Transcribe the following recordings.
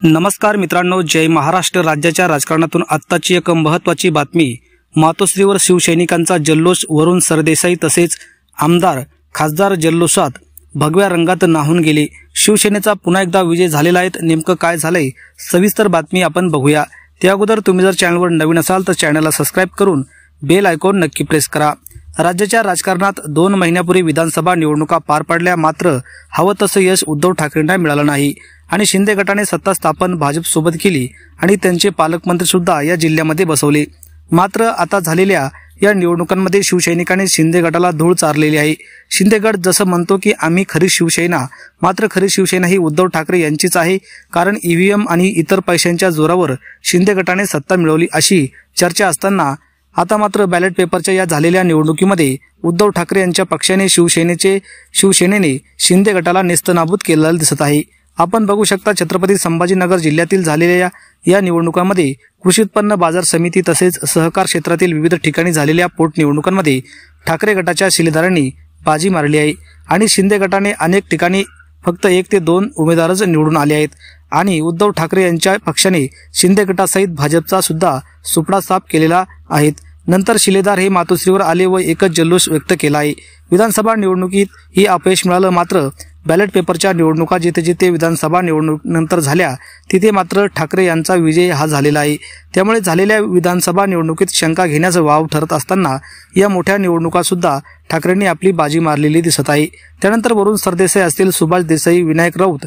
नमस्कार मित्रांनो, जय महाराष्ट्र। राज्याच्या राजकारणातून आत्ताची एक महत्त्वाची बातमी। मातोश्रीवर शिवसैनिकांचा जल्लोष। वरुण सरदेसाई तसेच आमदार खासदार जल्लोषात भगव्या रंगात न्हाऊन गेले। शिवसेनेचा पुन्हा एकदा विजय झालेला आहे। नेमकं काय झालंय सविस्तर बातमी आपण बघूया। त्या अगोदर तुम्ही जर चॅनलवर नवीन असाल तर चॅनलला सबस्क्राइब करून बेल आयकॉन नक्की प्रेस करा। राज्याच्या राजकारणात 2 महिन्यापूर्वी विधानसभा निवडणुका पार पडल्या, मात्र हवं तसं यश उद्धव ठाकरेंना मिळालं नाही आणि शिंदे गटाने सत्ता स्थापन भाजप सोबत केली आणि त्यांचे पालकमंत्री सुद्धा या जिल्ह्यामध्ये बसवले। मात्र आता झालेल्या या निवडणुकांमध्ये शिवसैनिकांनी शिंदे गटाला धूळ चारलेली आहे। शिंदे गट जसं म्हणतो की आम्ही खरी शिवसेना, मात्र खरी शिवसेना ही उद्धव ठाकरे यांचीच आहे, कारण ईव्हीएम आणि इतर पैशांच्या जोरावर शिंदे गटाने सत्ता मिळवली अशी चर्चा असताना आता मात्र बॅलेट पेपरच्या या झालेल्या निवडणुकीमध्ये उद्धव ठाकरे यांच्या पक्षाने शिवसेनेने शिंदे गटाला नेस्तनाबूत केलेलं दिसत आहे। आपण बघू शकता छत्रपती संभाजीनगर जिल्ह्यातील झालेल्या या निवडणुकांमध्ये कृषी उत्पन्न बाजार समिती तसेच सहकार क्षेत्रातील विविध ठिकाणी झालेल्या पोटनिवडणुकांमध्ये ठाकरे गटाच्या शिलेदारांनी बाजी मारली आहे आणि शिंदे गटाने अनेक ठिकाणी फक्त 1 ते 2 उमेदवारच निवडून आले आहेत आणि उद्धव ठाकरे यांच्या पक्षाने शिंदे गटासहित भाजपचा सुद्धा सुपडा साफ केलेला आहे। नंतर शिलेदार हे मातोश्रीवर आले व एकच जल्लोष व्यक्त केला आहे। विधानसभा निवडणुकीत ही अपयश मिळालं, मात्र बॅलेट पेपरच्या निवडणुका जिथे जिथे विधानसभा निवडणूक नंतर झाल्या तिथे मात्र ठाकरे यांचा विजय हा झालेला आहे। त्यामुळे झालेल्या विधानसभा निवडणुकीत शंका घेण्याचा वाव ठरत असताना या मोठ्या निवडणुका सुद्धा ठाकरेंनी आपली बाजी मारलेली दिसत आहे। त्यानंतर वरुण सरदेसाई असतील, सुभाष देसाई, विनायक राऊत,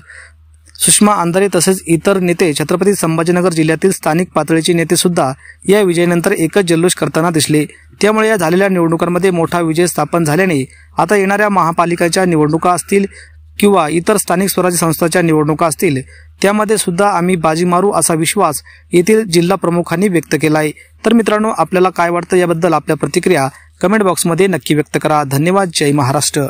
सुषमा अंधारे तसेच इतर नेते, छत्रपती संभाजीनगर जिल्ह्यातील स्थानिक पातळीचे नेते सुद्धा या विजयानंतर एकच जल्लोष करताना दिसले। त्यामुळे या झालेल्या निवडणुकांमध्ये मोठा विजय स्थापन झाल्याने आता येणाऱ्या महापालिकेच्या निवडणुका असतील किंवा इतर स्थानिक स्वराज्य संस्थांच्या निवडणुका असतील त्यामध्ये सुद्धा आम्ही बाजी मारू असा विश्वास येथील जिल्हा प्रमुखांनी व्यक्त केला आहे। तर मित्रांनो, आपल्याला काय वाटतं याबद्दल आपल्या प्रतिक्रिया कमेंट बॉक्समध्ये नक्की व्यक्त करा। धन्यवाद। जय महाराष्ट्र।